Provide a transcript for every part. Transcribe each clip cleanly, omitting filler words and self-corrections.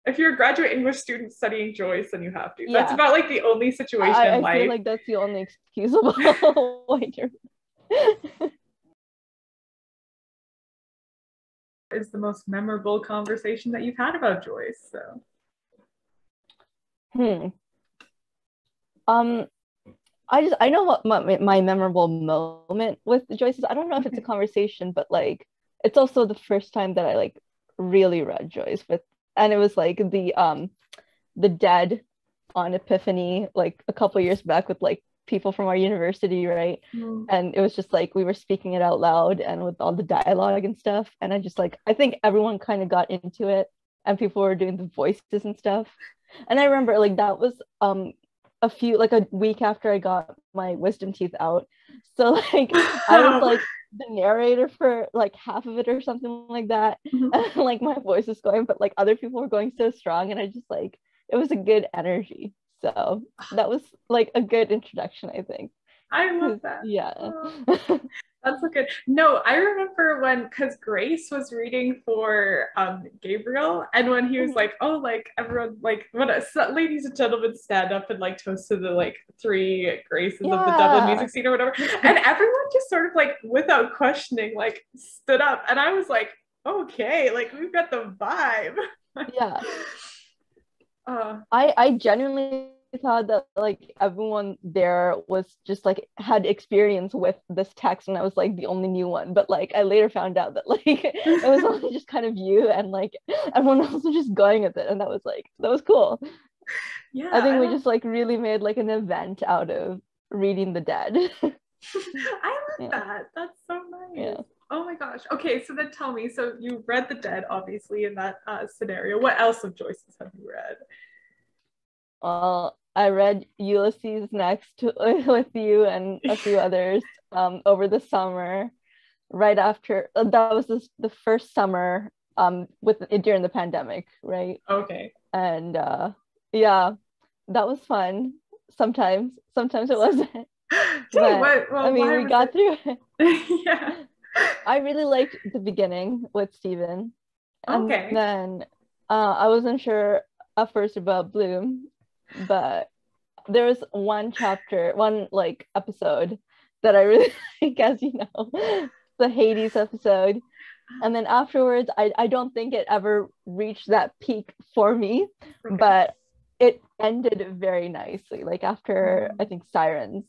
if you're a graduate English student studying Joyce, then you have to. That's Yeah. about like the only situation in I life. feel like that's the only excusable way to. Is the most memorable conversation that you've had about Joyce. So. Um, I know what my memorable moment with Joyce is. I don't know if it's a conversation, but like it's also the first time that I like really read Joyce with, and it was like the Dead on Epiphany like a couple years back with like people from our university, right? And it was just like we were speaking it out loud and with all the dialogue and stuff. And I just like I think everyone kind of got into it and people were doing the voices and stuff. And I remember like that was a week after I got my wisdom teeth out. So like I was like the narrator for like half of it or something like that. And like my voice was going, but like other people were going so strong and I just like it was a good energy. So that was like a good introduction, I think. I love that. Yeah. That's so good. No, I remember when, because Grace was reading for Gabriel, and when he was like, "Oh, like everyone, like what, ladies and gentlemen, stand up and like toast to the like three graces of the Dublin music scene or whatever," and everyone just sort of like without questioning like stood up, and I was like, "Okay, like we've got the vibe." Yeah. I genuinely thought that like everyone there was just like had experience with this text and I was like the only new one, but like I later found out that like it was only just kind of you and like everyone else was just going with it, and that was cool. Yeah, I think we just like really made like an event out of reading the Dead. I love that. That's so nice. Yeah. Oh my gosh. Okay, so then tell me. So you read The Dead, obviously, in that scenario. What else of Joyce's have you read? I read Ulysses next with you and a few others over the summer, right after that was the first summer during the pandemic, right? Okay. And yeah, that was fun. Sometimes it wasn't. But I mean, we got through it. Yeah. I really liked the beginning with Stephen. And okay. then I wasn't sure at first about Bloom, but there was one like episode that I really like, as you know, the Hades episode. And then afterwards, I don't think it ever reached that peak for me, but it ended very nicely, like after I think Sirens.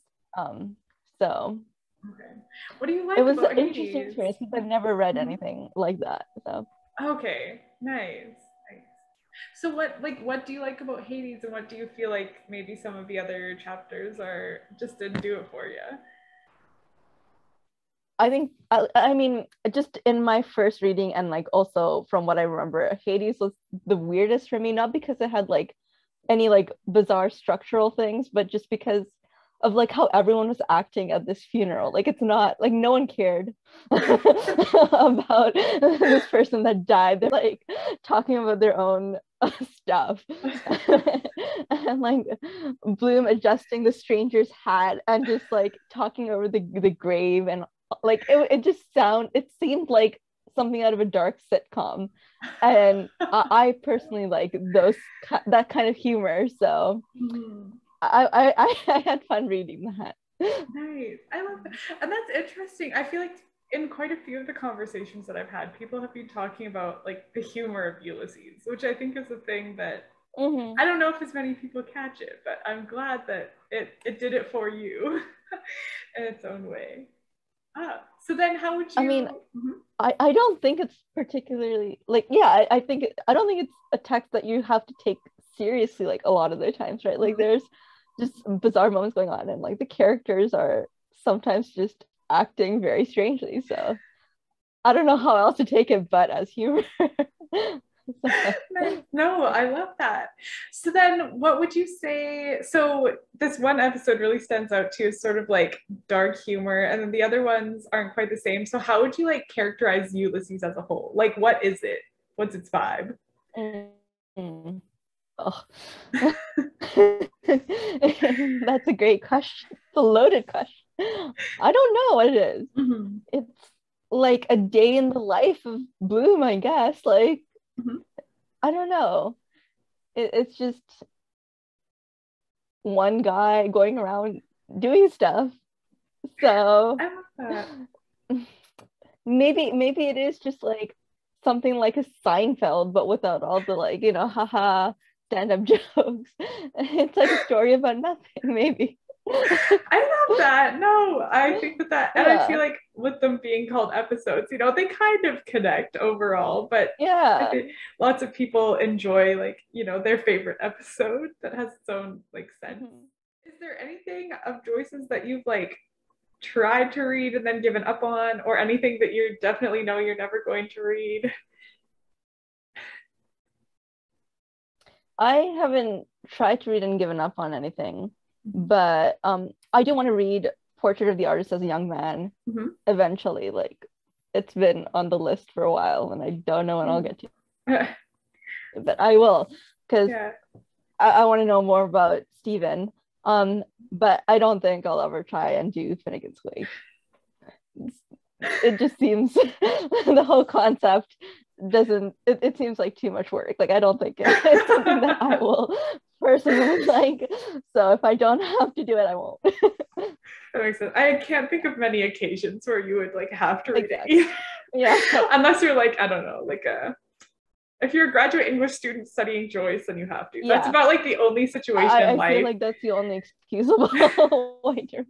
So okay. What do you like? It was about an Hades? interesting experience because I've never read anything like that. So okay, nice. So what do you like about Hades, and what do you feel like maybe some of the other chapters are just didn't do it for you? I think I mean just in my first reading and like also from what I remember, Hades was the weirdest for me, not because it had like any like bizarre structural things, but just because of like how everyone was acting at this funeral. Like it's not like no one cared about this person that died. They're like talking about their own stuff. And like Bloom adjusting the stranger's hat and just like talking over the grave, and like it seemed like something out of a dark sitcom, and I personally like that kind of humor, so I had fun reading that. Nice. I love that. And that's interesting. I feel like in quite a few of the conversations that I've had, people have been talking about like the humor of Ulysses, which I think is a thing that I don't know if as many people catch it, but I'm glad that it did it for you in its own way. So then how would you I mean, I don't think it's particularly like I think I don't think it's a text that you have to take seriously like a lot of the times, right? Like there's just bizarre moments going on and like the characters are sometimes just acting very strangely, so I don't know how else to take it but as humor. No, I love that. So then what would you say, so this one episode really stands out too, sort of like dark humor, and then the other ones aren't quite the same, so how would you like characterize Ulysses as a whole? Like what is it? What's its vibe? Oh. That's a great question. It's a loaded question. I don't know what it is. It's like a day in the life of Bloom, I guess. Like I don't know. it's just one guy going around doing stuff. So I love that. maybe it is just like something like a Seinfeld, but without all the like, haha stand-up jokes. It's like a story about nothing, maybe. I love that. No, I think that, and I Yeah. feel like with them being called episodes, they kind of connect overall, but I Yeah. think lots of people enjoy like, their favorite episode that has its own like sense. Mhm. Is there anything of Joyce's that you've like tried to read and then given up on, or anything that you definitely know you're never going to read? I haven't tried to read and given up on anything, but I do want to read Portrait of the Artist as a Young Man eventually. Like it's been on the list for a while and I don't know when I'll get to it. But I will, because Yeah. I want to know more about Stephen. But I don't think I'll ever try and do Finnegan's Wake. It just seems the whole concept doesn't it seems like too much work. Like I don't think it's something that I will personally like. So if I don't have to do it, I won't. That makes sense. I can't think of many occasions where you would like have to read Exactly. it. Yeah. Unless you're like, I don't know, like if you're a graduate English student studying Joyce, then you have to. That's about like the only situation in I life. feel like that's the only excusable way to.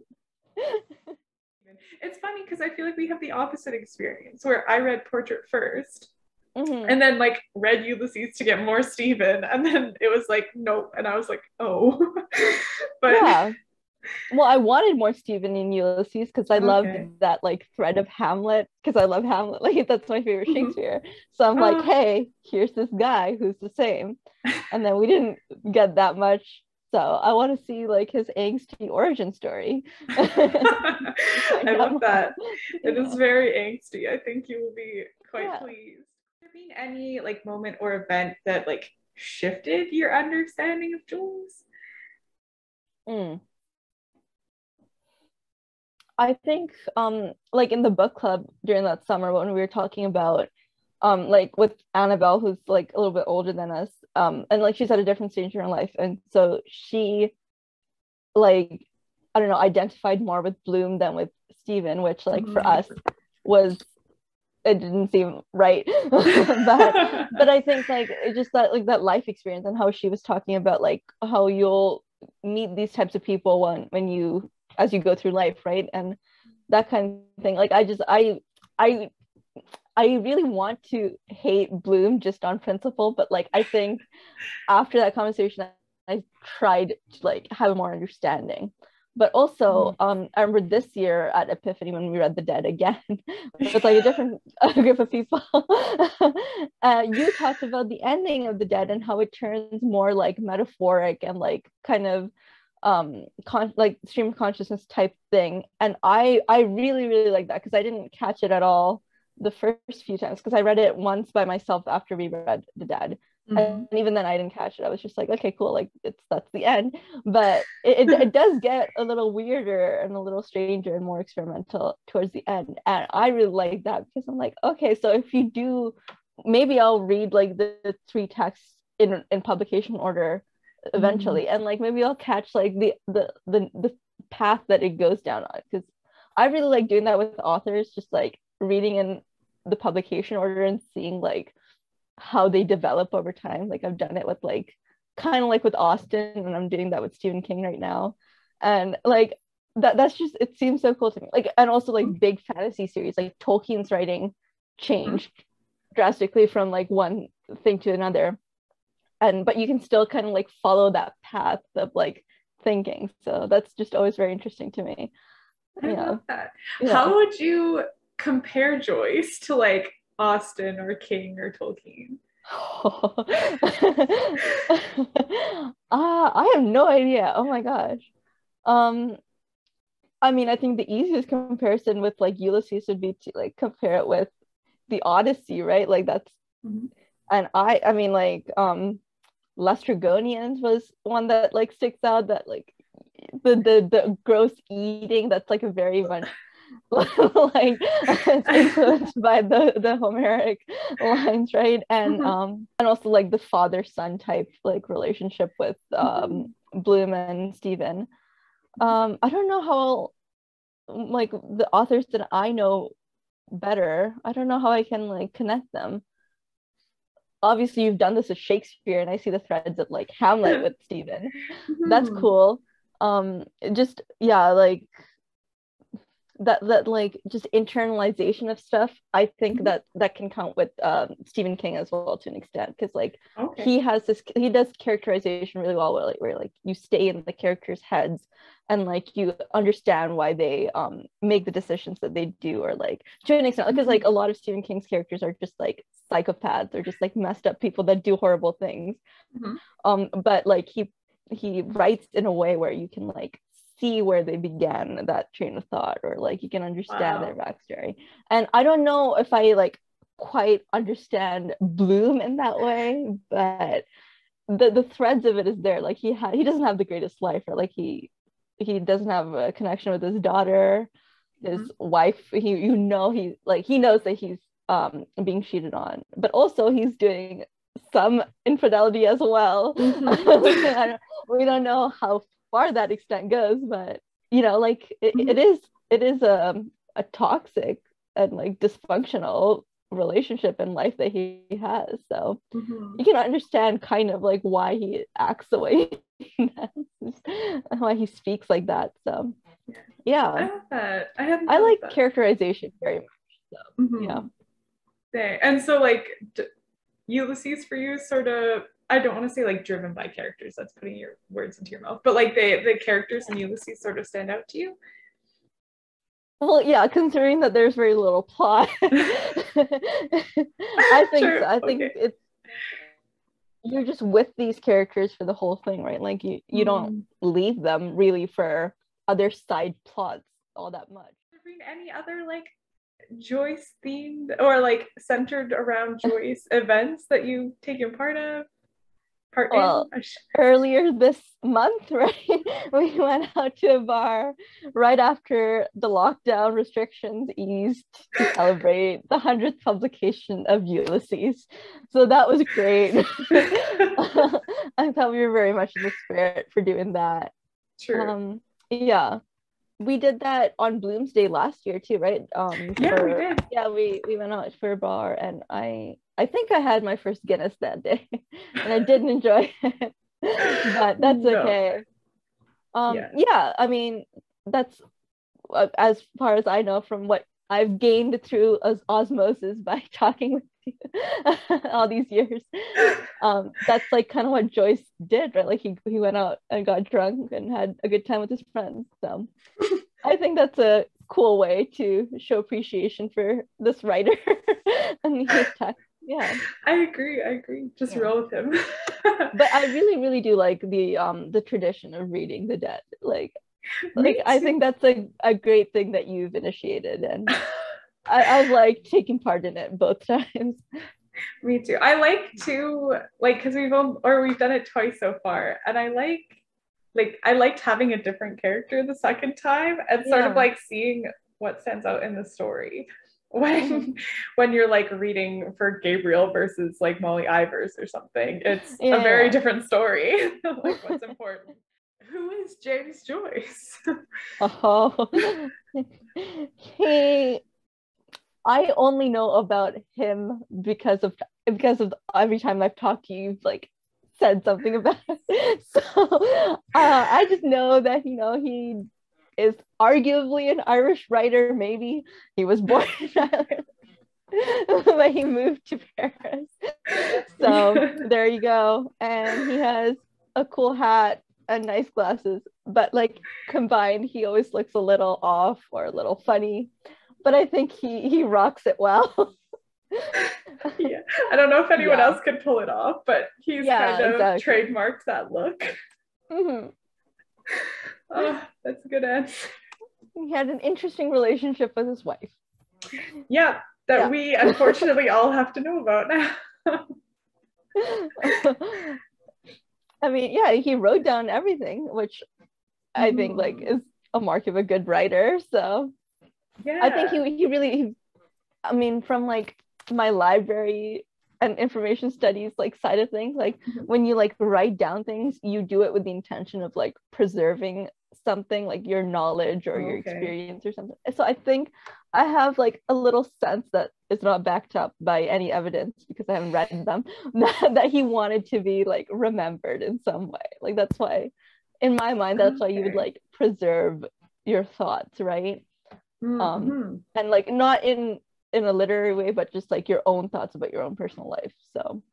It's funny because I feel like we have the opposite experience where I read Portrait first Mm-hmm. and then like read Ulysses to get more Stephen, and then it was like nope, and I was like, oh. But yeah. Well, I wanted more Stephen in Ulysses because I loved okay. that like thread of Hamlet, because I love Hamlet. Like that's my favorite Shakespeare. So I'm like, hey, here's this guy who's the same. And then we didn't get that much. So I want to see like his angsty origin story. I love that. It is very angsty. I think you will be quite pleased. Has there been any like moment or event that like shifted your understanding of Jules? I think like in the book club during that summer when we were talking about like with Annabelle, who's like a little bit older than us, and like she's at a different stage in her life, and so she like I don't know, identified more with Bloom than with Stephen, which like for us was, it didn't seem right. but I think like it's just that like that life experience and how she was talking about like how you'll meet these types of people when you as you go through life, right? And that kind of thing. Like I really want to hate Bloom just on principle, but like I think after that conversation I tried to like have more understanding. But also I remember this year at Epiphany when we read The Dead again with like a different group of people. You talked about the ending of The Dead and how it turns more like metaphoric and like kind of like stream of consciousness type thing, and I really like that because I didn't catch it at all the first few times because I read it once by myself after we read The Dead. And even then I didn't catch it. I was just like, okay, cool, like that's the end. But it does get a little weirder and a little stranger and more experimental towards the end, and I really like that because I'm like, okay, so if you do, maybe I'll read like the three texts in publication order eventually, and like maybe I'll catch like the path that it goes down on, because I really like doing that with authors, just like reading in the publication order and seeing like how they develop over time. Like I've done it with like kind of like with Austen, and I'm doing that with Stephen King right now, and like that's just, it seems so cool to me. Like, and also like big fantasy series like Tolkien's writing changed drastically from like one thing to another, and but you can still kind of like follow that path of like thinking. So that's just always very interesting to me. I love that. Yeah. How would you compare Joyce to like Austen or King or Tolkien? I have no idea. Oh my gosh. I mean, I think the easiest comparison with like Ulysses would be to like compare it with the Odyssey, right? Like that's and I mean like Lastrygonians was one that like sticks out, that like the gross eating, that's like a very much like it's influenced by the Homeric lines, right? And also like the father-son type like relationship with Bloom and Stephen. I don't know how like the authors that I know better. I don't know how I can like connect them. Obviously, you've done this with Shakespeare, and I see the threads of like Hamlet with Stephen. That's cool. Just yeah, like that like just internalization of stuff. I think that can count with Stephen King as well to an extent, because like he does characterization really well, where like you stay in the characters' heads and like you understand why they make the decisions that they do, or like to an extent, because like a lot of Stephen King's characters are just like psychopaths or just like messed up people that do horrible things. But like he writes in a way where you can like see where they began that train of thought, or like you can understand their backstory. And I don't know if I like quite understand Bloom in that way, but the threads of it is there. Like he doesn't have the greatest life, or like he doesn't have a connection with his daughter, his wife. He knows that he's being cheated on, but also he's doing some infidelity as well. We don't know how far that extent goes, but you know, like it is a toxic and like dysfunctional relationship in life that he has. So you can understand kind of like why he acts the way he does, why he speaks like that. So yeah, I love that. I like that characterization very much. So yeah. And so like Ulysses for you sort of, I don't want to say like driven by characters, that's putting your words into your mouth, but like the characters in Ulysses sort of stand out to you? Well, yeah, considering that there's very little plot. I think sure. so. I think it's you're just with these characters for the whole thing, right? Like you don't leave them really for other side plots all that much. Any other like Joyce themed or like centered around Joyce events that you've taken part of? Earlier this month, right, we went out to a bar right after the lockdown restrictions eased to celebrate the 100th publication of Ulysses. So that was great. I thought we were very much in the spirit for doing that. True. Yeah. We did that on Bloomsday last year too, right? We did. Yeah, we went out for a bar, and I think I had my first Guinness that day, and I didn't enjoy it, but that's okay. Yeah, I mean, that's as far as I know from what I've gained through osmosis by talking with you all these years. That's like kind of what Joyce did, right? Like he went out and got drunk and had a good time with his friends. So I think that's a cool way to show appreciation for this writer and his text. Yeah, I agree. Just roll with him. But I really do like the tradition of reading the dead. Like I think that's a great thing that you've initiated, and I've like taken part in it both times. Me too. I like to like, because we've done it twice so far, and I liked having a different character the second time, and sort of like seeing what stands out in the story when you're like reading for Gabriel versus like Molly Ivors or something. It's a very different story. Like what's important. Who is James Joyce? I only know about him because of every time I've talked to you, you've like said something about it. So I just know that he is arguably an Irish writer. Maybe he was born in Ireland, but he moved to Paris. So there you go. And he has a cool hat and nice glasses, but like combined, he always looks a little off or a little funny. But I think he rocks it well. Yeah, I don't know if anyone else could pull it off, but he's kind of trademarked that look. Oh, that's a good answer. He had an interesting relationship with his wife. Yeah, we unfortunately all have to know about now. I mean, yeah, he wrote down everything, which I think like is a mark of a good writer. So I think Yeah. he really, I mean, from like my library and information studies like side of things, like Mhm. when you like write down things, you do it with the intention of like preserving something, like your knowledge or your Okay. experience or something. So I think I have like a little sense that is not backed up by any evidence because I haven't read them, that he wanted to be like remembered in some way. Like that's why, in my mind, that's why you would Okay. like preserve your thoughts, right? Mm-hmm. And like not in a literary way, but just like your own thoughts about your own personal life. So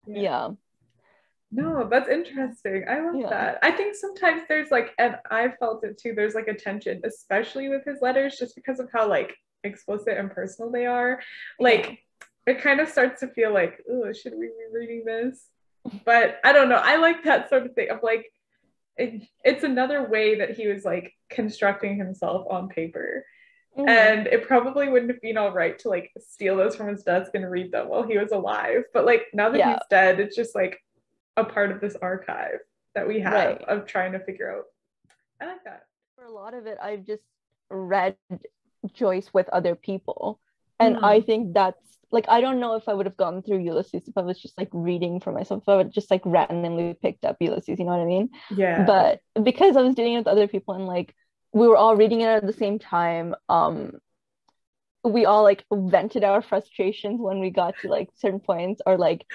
Yeah. yeah. No, that's interesting. I love Yeah. that. I think sometimes there's like, and I felt it too, there's like a tension, especially with his letters, just because of how like explicit and personal they are. Yeah. Like, it kind of starts to feel like, oh, should we be reading this? But I don't know. I like that sort of thing of like, it's another way that he was like constructing himself on paper. Mm-hmm. And it probably wouldn't have been all right to like steal those from his desk and read them while he was alive. But like now that Yeah. he's dead, it's just like a part of this archive that we have Right. of trying to figure out. I like that. For a lot of it, I've just read Joyce with other people. And I Mm, think that's like, I don't know if I would have gone through Ulysses if I was just like reading for myself, if I would just like randomly picked up Ulysses, you know what I mean? yeah. But because I was doing it with other people and like we were all reading it at the same time, we all like vented our frustrations when we got to like certain points, or like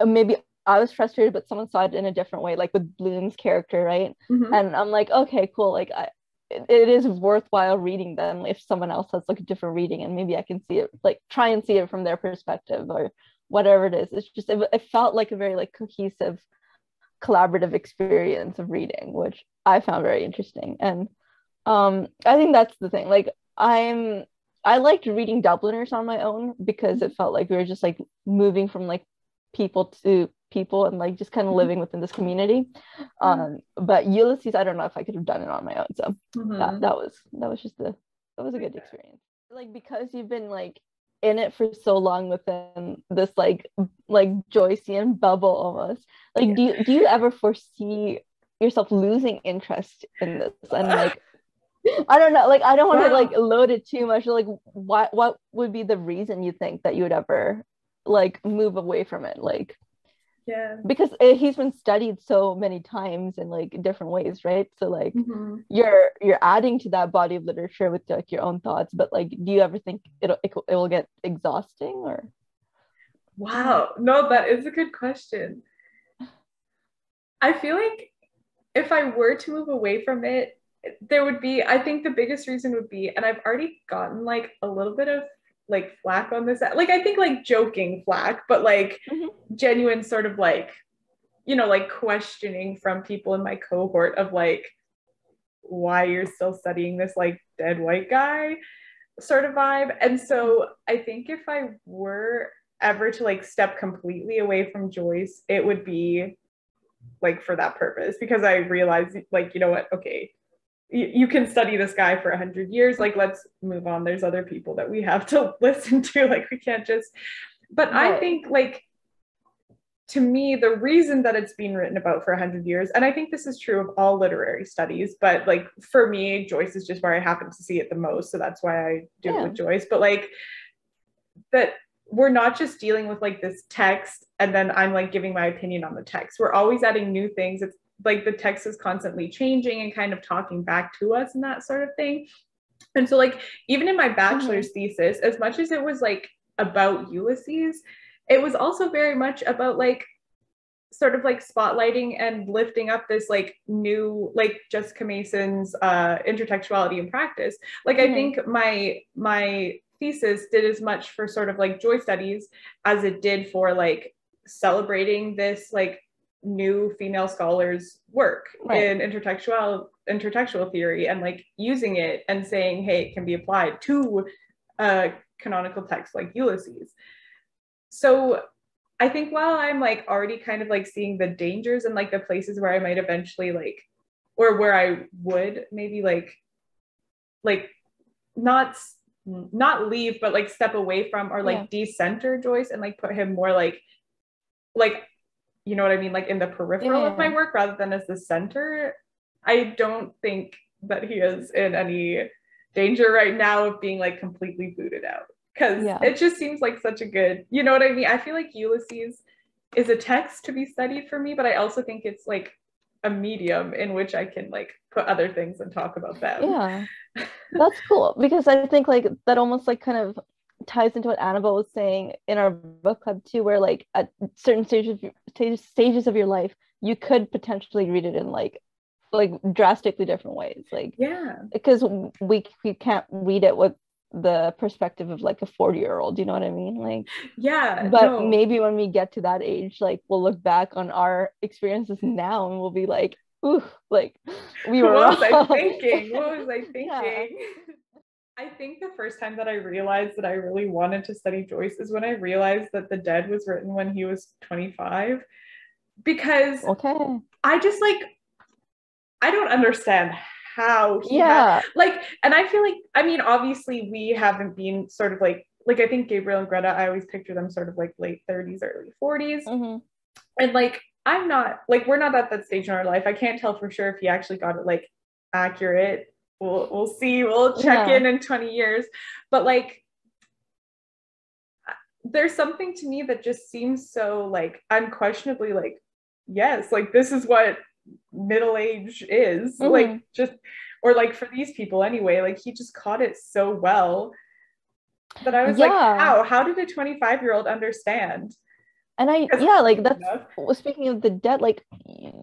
maybe I was frustrated, but someone saw it in a different way, like with Bloom's character, right? Mm-hmm. And I'm like, okay, cool. Like it is worthwhile reading them if someone else has like a different reading, and maybe I can see it, like try and see it from their perspective or whatever it is. It's just it felt like a very like cohesive, collaborative experience of reading, which I found very interesting. And I think that's the thing. Like I liked reading Dubliners on my own because it felt like we were just like moving from like people to people and like just kind of living within this community. But Ulysses, I don't know if I could have done it on my own. So Mm-hmm. that was just that was a Like good that. experience. Like because you've been like in it for so long within this like Joycean bubble almost. Like do you ever foresee yourself losing interest in this and Yeah. like I don't know. Like, I don't want to like Wow. load it too much. Like, what would be the reason you think that you would ever like move away from it? Like, Yeah. because he's been studied so many times in like different ways, right? So like, Mm-hmm. you're adding to that body of literature with like your own thoughts. But like, do you ever think it will get exhausting or? Wow. No, that is a good question. I feel like if I were to move away from it, there would be, I think the biggest reason would be, and I've already gotten like a little bit of like flack on this. Like, I think like joking flack, but like Mhm. genuine sort of like, like questioning from people in my cohort of like, why you're still studying this like dead white guy sort of vibe. And so I think if I were ever to like step completely away from Joyce, it would be like for that purpose because I realized like, you know what, okay, you can study this guy for 100 years, like let's move on, there's other people that we have to listen to, like we can't just. But I Right. think like to me the reason that it's been written about for 100 years, and I think this is true of all literary studies, but like for me Joyce is just where I happen to see it the most, so that's why I do it Yeah. with Joyce. But like that we're not just dealing with like this text and then I'm like giving my opinion on the text. We're always adding new things. It's like the text is constantly changing and kind of talking back to us and that sort of thing. And so like even in my Mm-hmm. bachelor's thesis, as much as it was like about Ulysses, it was also very much about like sort of like spotlighting and lifting up this like new like Jessica Mason's intertextuality in practice. Like I Mm-hmm. think my thesis did as much for sort of like joy studies as it did for like celebrating this like new female scholars work Right. in intertextual theory and like using it and saying hey it can be applied to a canonical text like Ulysses. So I think while I'm like already kind of like seeing the dangers and like the places where I might eventually like, or where I would maybe like not not leave, but like step away from or Yeah. like decenter Joyce and like put him more like you know what I mean, like in the Yeah. peripheral of my Yeah. work rather than as the center. I don't think that he is in any danger right now of being like completely booted out, because Yeah. it just seems like such a good, you know what I mean? I feel like Ulysses is a text to be studied for me, but I also think it's like a medium in which I can like put other things and talk about them. Yeah. That's cool because I think like that almost like kind of ties into what Annabelle was saying in our book club too, where like at certain stages of your life, you could potentially read it in like drastically different ways. Like Yeah. because we can't read it with the perspective of like a 40-year-old, you know what I mean? Like, Yeah, but no. maybe when we get to that age, like we'll look back on our experiences now and we'll be like, ooh, like we were What was I wrong. thinking? What was I Yeah. thinking? I think the first time that I realized that I really wanted to study Joyce is when I realized that The Dead was written when he was 25. Because Okay. I just like, I don't understand how he had, Yeah. like, and I feel like, I mean, obviously we haven't been sort of like I think Gabriel and Greta, I always picture them sort of like late 30s, early 40s. Mm-hmm. And like, I'm not, like, we're not at that stage in our life. I can't tell for sure if he actually got it like accurate. We'll see. We'll check Yeah. in 20 years. But like, there's something to me that just seems so like unquestionably like, yes, like this is what middle age is. Like Mm-hmm. just, or like for these people anyway, like he just caught it so well that I was like, Yeah. how did a 25-year-old understand? And I, Because yeah, like that's enough. well, speaking of the dead, like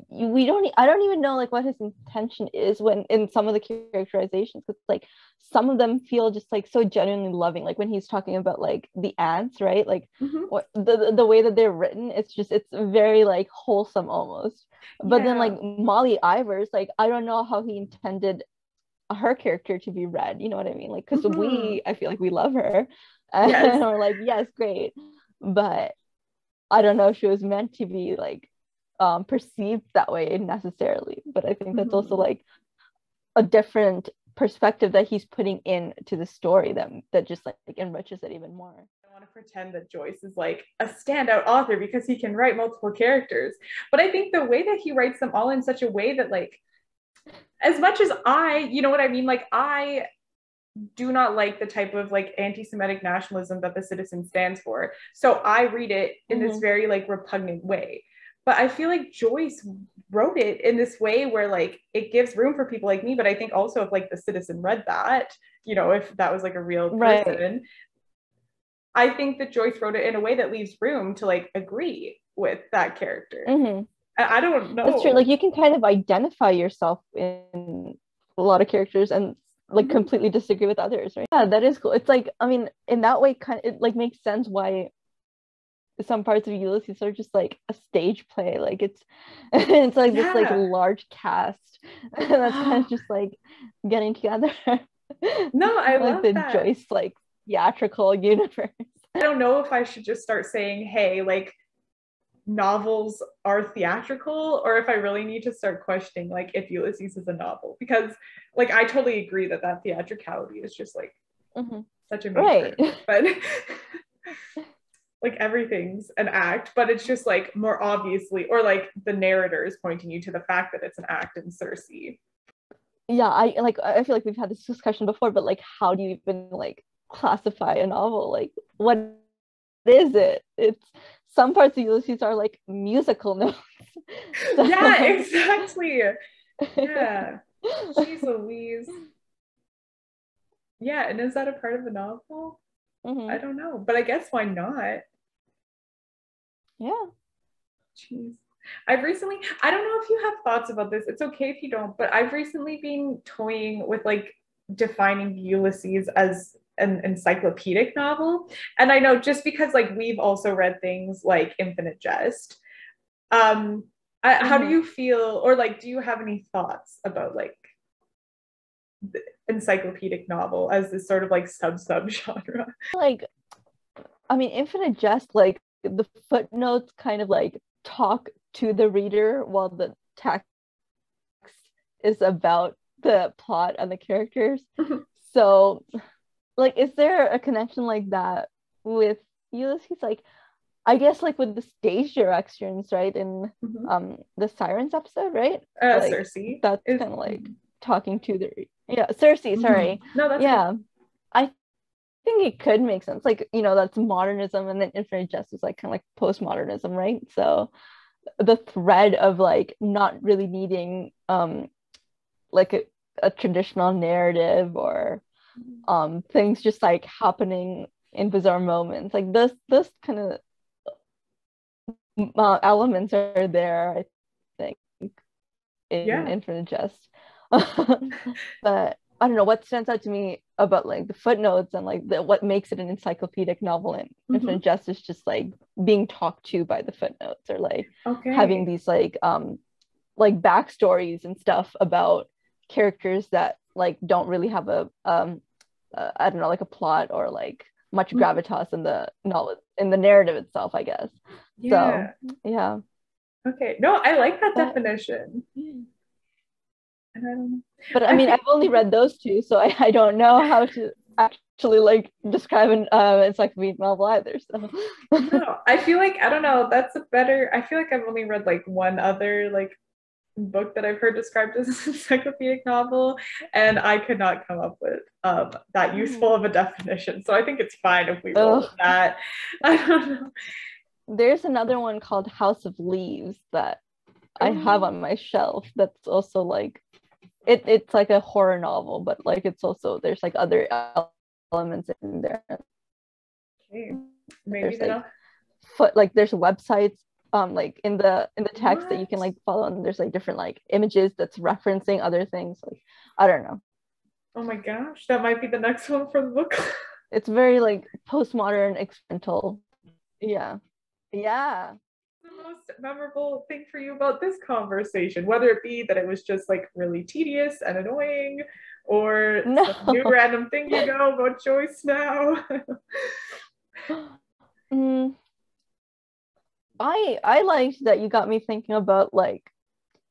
we don't, I don't even know like what his intention is when in some of the characterizations, because like some of them feel just like so genuinely loving, like when he's talking about like the ants, right? Like Mm-hmm. what the way that they're written, it's very like wholesome almost. But then like Yeah. Molly Ivers, like I don't know how he intended her character to be read, you know what I mean? Like because Mm-hmm. I feel like we love her, and Yes. we're like, yes, great, but I don't know if she was meant to be like perceived that way necessarily, but I think that's also Mm-hmm. like a different perspective that he's putting into the story that just like enriches it even more. I want to pretend that Joyce is like a standout author because he can write multiple characters. But I think the way that he writes them all in such a way that like, as much as you know what I mean? Like I do not like the type of like anti-Semitic nationalism that the Citizen stands for. So I read it in this Mm-hmm. very like repugnant way. But I feel like Joyce wrote it in this way where like it gives room for people like me. But I think also if like the Citizen read that, you know, if that was like a real Right. person, I think that Joyce wrote it in a way that leaves room to like agree with that character. Mm-hmm. I don't That's true. know. Like you can kind of identify yourself in a lot of characters and like Mm-hmm. completely disagree with others, right? Yeah, that is cool. It's like, I mean, in that way, kind of it like makes sense why some parts of Ulysses are just like a stage play. Like it's like this like Yeah. large cast that's kind of just like getting together. No, I Like love the that. Joyce like theatrical universe. I don't know if I should just start saying, hey, like novels are theatrical, or if I really need to start questioning like if Ulysses is a novel, because like I totally agree that that theatricality is just like Mm-hmm. such a main part Right. of it, but like everything's an act, but it's just like more obviously, or like the narrator is pointing you to the fact that it's an act in Circe. Yeah, I feel like we've had this discussion before, but like how do you even like classify a novel? Like what is it? It's some parts of Ulysses are like musical notes. Yeah, So exactly. Yeah. Jeez Louise. Yeah, and is that a part of the novel? I Mhm. don't know, but I guess why not? Yeah. Jeez. I've recently, I don't know if you have thoughts about this. It's okay if you don't, but I've recently been toying with like defining Ulysses as an encyclopedic novel. And I know just because like we've also read things like Infinite Jest. Um, how do Mhm. you feel, or like, do you have any thoughts about like the encyclopedic novel as this sort of like sub genre? Like I mean, Infinite Jest, like the footnotes kind of like talk to the reader while the text is about the plot and the characters. So, like, is there a connection like that with Ulysses? Like, I guess like with the stage directions, right? In Mm-hmm. the Sirens episode, right? Like Circe that's is. kind of like talking to the Yeah, Cersei, sorry. No, that's Yeah. I think it could make sense. Like, that's modernism, and then Infinite Jest is like kind of like postmodernism, right? So the thread of like not really needing like a traditional narrative, or things just like happening in bizarre moments. Like this kind of elements are there, I think, in yeah. Infinite Jest. But I don't know what stands out to me about like the footnotes and like what makes it an encyclopedic novel in Infinite Jest is just like being talked to by the footnotes, or like having Okay. these like backstories and stuff about characters that like don't really have a I don't know, like a plot or like much gravitas in the novel, in the narrative itself, I guess. So Yeah. yeah. Okay. No, I like that But definition. but I I mean, feel I've only read those two, so I don't know how to actually like describe an encyclopedic novel either. So no, I feel like I don't know. That's a better. I feel like I've only read like one other like book that I've heard described as an encyclopedic novel, and I could not come up with that useful of a definition. So I think it's fine if we roll with Ugh. that. I don't know. There's another one called House of Leaves that I have Oh, on my shelf that's also like it's like a horror novel, but like it's also there's like other elements in there. okay. Maybe There's then like I'll. there's websites like in the text that you can What? like follow, and there's like different like images that's referencing other things. Like I don't know. Oh my gosh, that might be the next one for the book. It's very like postmodern experimental. Yeah. Yeah. The most memorable thing for you about this conversation, whether it be that it was just like really tedious and annoying, or some new No. random thing you know about Joyce now. mm, I liked that you got me thinking about like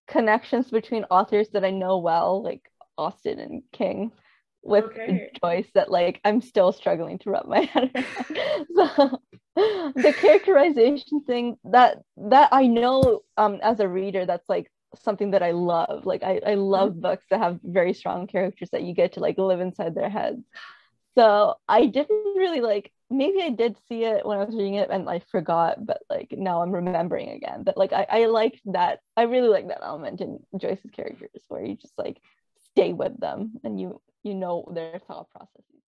connections between authors that I know well, like Austen and King, with Okay. Joyce that like I'm still struggling to wrap my head around. So the characterization thing that I know as a reader, that's like something that I love. Like I love books that have very strong characters that you get to like live inside their heads. So I didn't really like, maybe I did see it when I was reading it and I forgot, but like now I'm remembering again. But like I liked that, I really like that element in Joyce's characters where you just like stay with them and you know their thought processes.